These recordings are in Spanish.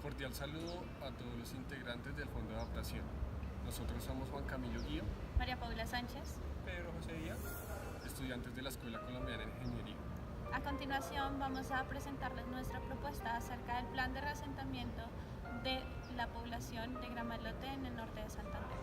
Cordial saludo a todos los integrantes del Fondo de Adaptación. Nosotros somos Juan Camilo Guío, María Paula Sánchez, Pedro José Díaz, estudiantes de la Escuela Colombiana de Ingeniería. A continuación vamos a presentarles nuestra propuesta acerca del plan de reasentamiento de la población de Gramalote en el norte de Santander.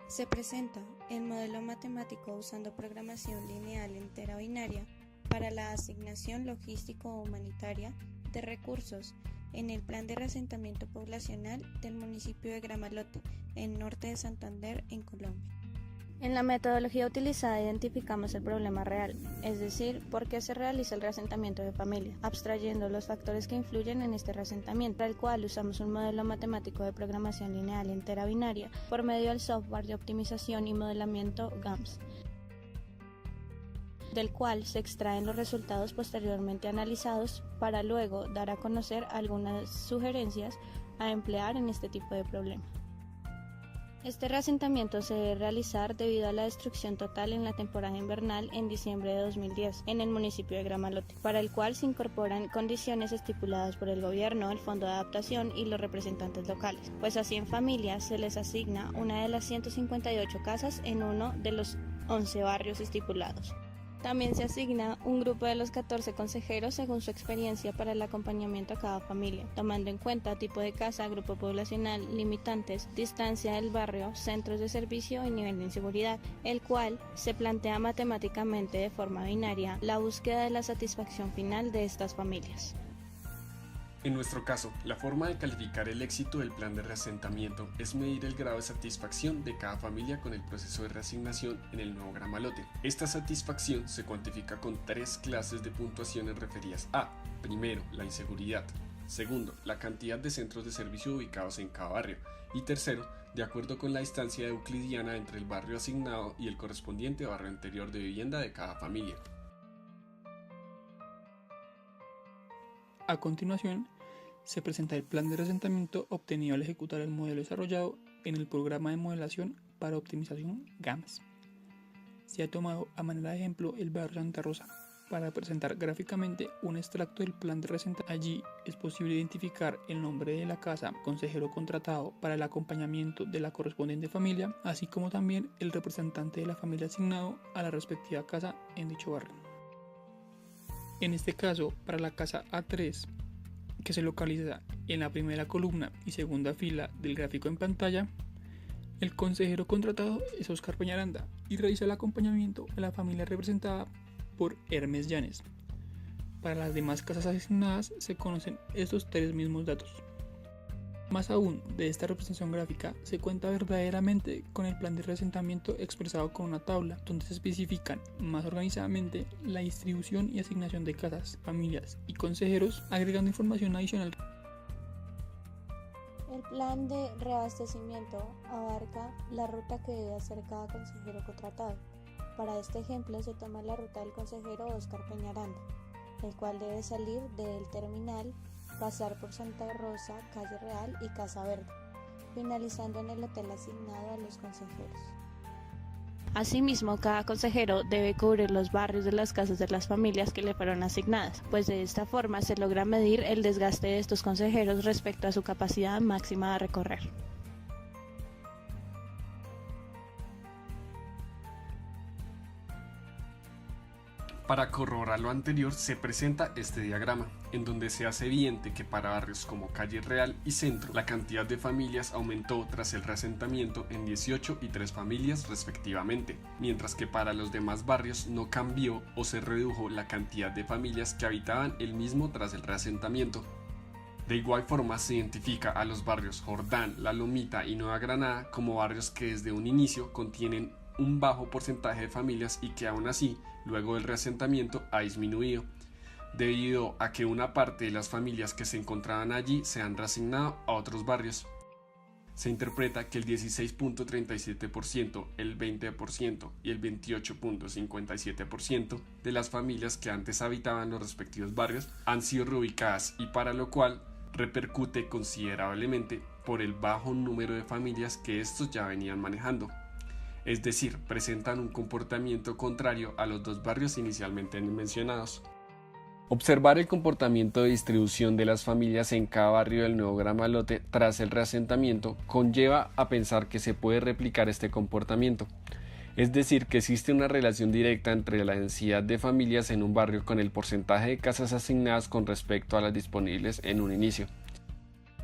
Se presenta el modelo matemático usando programación lineal entera binaria para la asignación logístico-humanitaria de recursos en el plan de reasentamiento poblacional del municipio de Gramalote, en norte de Santander, en Colombia. En la metodología utilizada identificamos el problema real, es decir, por qué se realiza el reasentamiento de familias, abstrayendo los factores que influyen en este reasentamiento, para el cual usamos un modelo matemático de programación lineal entera binaria por medio del software de optimización y modelamiento GAMS, del cual se extraen los resultados posteriormente analizados para luego dar a conocer algunas sugerencias a emplear en este tipo de problema. Este reasentamiento se debe realizar debido a la destrucción total en la temporada invernal en diciembre de 2010 en el municipio de Gramalote, para el cual se incorporan condiciones estipuladas por el gobierno, el Fondo de Adaptación y los representantes locales, pues así en familias se les asigna una de las 158 casas en uno de los 11 barrios estipulados. También se asigna un grupo de los 14 consejeros según su experiencia para el acompañamiento a cada familia, tomando en cuenta tipo de casa, grupo poblacional, limitantes, distancia del barrio, centros de servicio y nivel de inseguridad, el cual se plantea matemáticamente de forma binaria la búsqueda de la satisfacción final de estas familias. En nuestro caso, la forma de calificar el éxito del plan de reasentamiento es medir el grado de satisfacción de cada familia con el proceso de reasignación en el nuevo Gramalote. Esta satisfacción se cuantifica con 3 clases de puntuaciones referidas a: primero, la inseguridad; segundo, la cantidad de centros de servicio ubicados en cada barrio; y tercero, de acuerdo con la distancia euclidiana entre el barrio asignado y el correspondiente barrio anterior de vivienda de cada familia. A continuación, se presenta el plan de reasentamiento obtenido al ejecutar el modelo desarrollado en el programa de modelación para optimización GAMS. Se ha tomado a manera de ejemplo el barrio Santa Rosa para presentar gráficamente un extracto del plan de reasentamiento. Allí es posible identificar el nombre de la casa, consejero contratado para el acompañamiento de la correspondiente familia, así como también el representante de la familia asignado a la respectiva casa en dicho barrio. En este caso, para la casa A3, que se localiza en la primera columna y segunda fila del gráfico en pantalla, el consejero contratado es Oscar Peñaranda y realiza el acompañamiento a la familia representada por Hermes Llanes. Para las demás casas asignadas se conocen estos 3 mismos datos. Más aún, de esta representación gráfica se cuenta verdaderamente con el plan de reasentamiento expresado con una tabla donde se especifican más organizadamente la distribución y asignación de casas, familias y consejeros, agregando información adicional. El plan de reabastecimiento abarca la ruta que debe hacer cada consejero contratado. Para este ejemplo se toma la ruta del consejero Oscar Peñaranda, el cual debe salir del terminal, pasar por Santa Rosa, Calle Real y Casa Verde, finalizando en el hotel asignado a los consejeros. Asimismo, cada consejero debe cubrir los barrios de las casas de las familias que le fueron asignadas, pues de esta forma se logra medir el desgaste de estos consejeros respecto a su capacidad máxima de recorrer. Para corroborar lo anterior se presenta este diagrama, en donde se hace evidente que para barrios como Calle Real y Centro, la cantidad de familias aumentó tras el reasentamiento en 18 y 3 familias respectivamente, mientras que para los demás barrios no cambió o se redujo la cantidad de familias que habitaban el mismo tras el reasentamiento. De igual forma se identifica a los barrios Jordán, La Lomita y Nueva Granada como barrios que desde un inicio contienen un bajo porcentaje de familias y que aún así, luego del reasentamiento, ha disminuido, debido a que una parte de las familias que se encontraban allí se han reasignado a otros barrios. Se interpreta que el 16.37%, el 20% y el 28.57% de las familias que antes habitaban los respectivos barrios han sido reubicadas, y para lo cual repercute considerablemente por el bajo número de familias que estos ya venían manejando. Es decir, presentan un comportamiento contrario a los 2 barrios inicialmente mencionados. Observar el comportamiento de distribución de las familias en cada barrio del nuevo Gramalote tras el reasentamiento conlleva a pensar que se puede replicar este comportamiento. Es decir, que existe una relación directa entre la densidad de familias en un barrio con el porcentaje de casas asignadas con respecto a las disponibles en un inicio.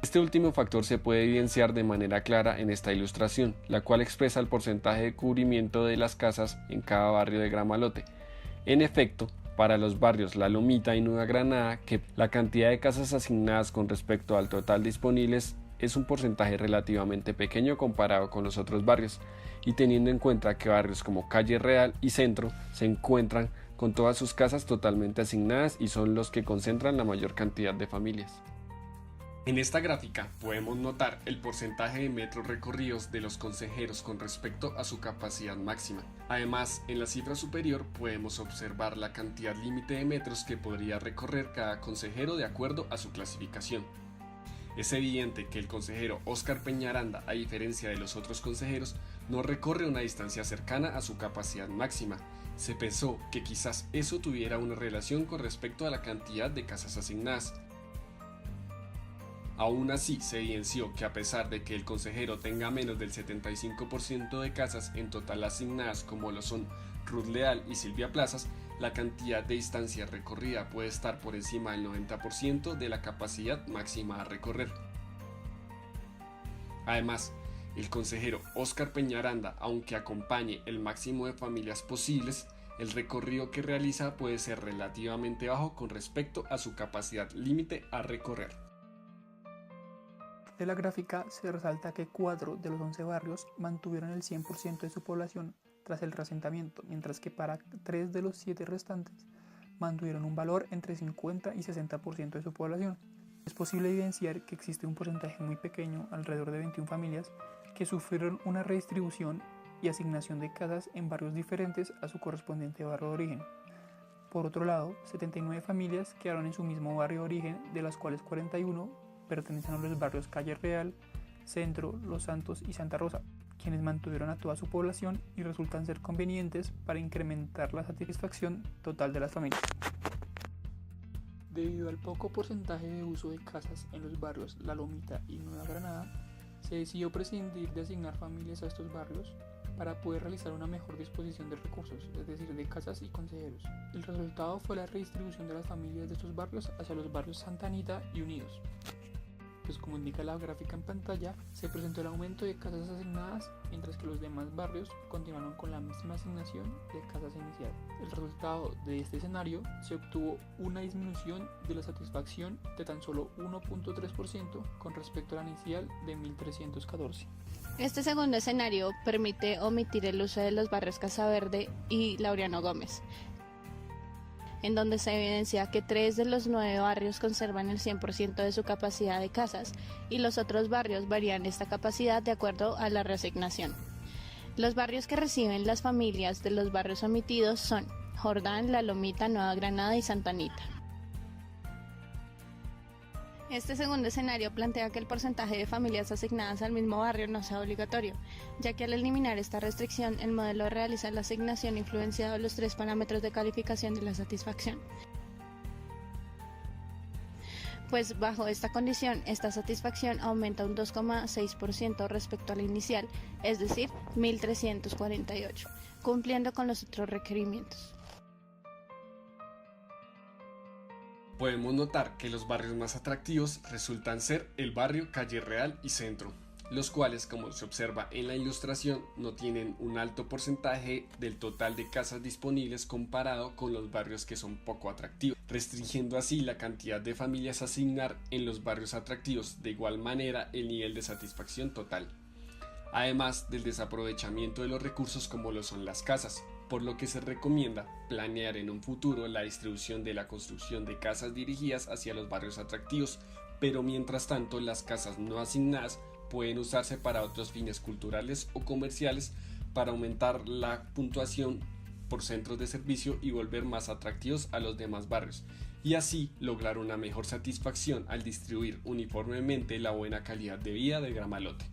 Este último factor se puede evidenciar de manera clara en esta ilustración, la cual expresa el porcentaje de cubrimiento de las casas en cada barrio de Gramalote. En efecto, para los barrios La Lomita y Nueva Granada, que la cantidad de casas asignadas con respecto al total disponibles es un porcentaje relativamente pequeño comparado con los otros barrios, y teniendo en cuenta que barrios como Calle Real y Centro se encuentran con todas sus casas totalmente asignadas y son los que concentran la mayor cantidad de familias. En esta gráfica podemos notar el porcentaje de metros recorridos de los consejeros con respecto a su capacidad máxima. Además, en la cifra superior podemos observar la cantidad límite de metros que podría recorrer cada consejero de acuerdo a su clasificación. Es evidente que el consejero Óscar Peñaranda, a diferencia de los otros consejeros, no recorre una distancia cercana a su capacidad máxima. Se pensó que quizás eso tuviera una relación con respecto a la cantidad de casas asignadas. Aún así, se evidenció que a pesar de que el consejero tenga menos del 75% de casas en total asignadas como lo son Ruth Leal y Silvia Plazas, la cantidad de distancia recorrida puede estar por encima del 90% de la capacidad máxima a recorrer. Además, el consejero Óscar Peñaranda, aunque acompañe el máximo de familias posibles, el recorrido que realiza puede ser relativamente bajo con respecto a su capacidad límite a recorrer. De la gráfica se resalta que 4 de los 11 barrios mantuvieron el 100% de su población tras el reasentamiento, mientras que para 3 de los 7 restantes mantuvieron un valor entre 50 y 60% de su población. Es posible evidenciar que existe un porcentaje muy pequeño, alrededor de 21 familias, que sufrieron una redistribución y asignación de casas en barrios diferentes a su correspondiente barrio de origen. Por otro lado, 79 familias quedaron en su mismo barrio de origen, de las cuales 41 pertenecen a los barrios Calle Real, Centro, Los Santos y Santa Rosa, quienes mantuvieron a toda su población y resultan ser convenientes para incrementar la satisfacción total de las familias. Debido al poco porcentaje de uso de casas en los barrios La Lomita y Nueva Granada, se decidió prescindir de asignar familias a estos barrios para poder realizar una mejor disposición de recursos, es decir, de casas y consejeros. El resultado fue la redistribución de las familias de estos barrios hacia los barrios Santa Anita y Unidos. Pues como indica la gráfica en pantalla, se presentó el aumento de casas asignadas, mientras que los demás barrios continuaron con la misma asignación de casas inicial. El resultado de este escenario se obtuvo una disminución de la satisfacción de tan solo 1.3% con respecto a la inicial de 1314. Este segundo escenario permite omitir el uso de los barrios Casa Verde y Laureano Gómez, en donde se evidencia que 3 de los 9 barrios conservan el 100% de su capacidad de casas y los otros barrios varían esta capacidad de acuerdo a la reasignación. Los barrios que reciben las familias de los barrios omitidos son Jordán, La Lomita, Nueva Granada y Santa Anita. Este segundo escenario plantea que el porcentaje de familias asignadas al mismo barrio no sea obligatorio, ya que al eliminar esta restricción, el modelo realiza la asignación influenciado los 3 parámetros de calificación de la satisfacción. Pues bajo esta condición, esta satisfacción aumenta un 2,6% respecto a la inicial, es decir, 1348, cumpliendo con los otros requerimientos. Podemos notar que los barrios más atractivos resultan ser el barrio Calle Real y Centro, los cuales, como se observa en la ilustración, no tienen un alto porcentaje del total de casas disponibles comparado con los barrios que son poco atractivos, restringiendo así la cantidad de familias a asignar en los barrios atractivos, de igual manera el nivel de satisfacción total, además del desaprovechamiento de los recursos como lo son las casas, por lo que se recomienda planear en un futuro la distribución de la construcción de casas dirigidas hacia los barrios atractivos, pero mientras tanto las casas no asignadas pueden usarse para otros fines culturales o comerciales para aumentar la puntuación por centros de servicio y volver más atractivos a los demás barrios, y así lograr una mejor satisfacción al distribuir uniformemente la buena calidad de vida de Gramalote.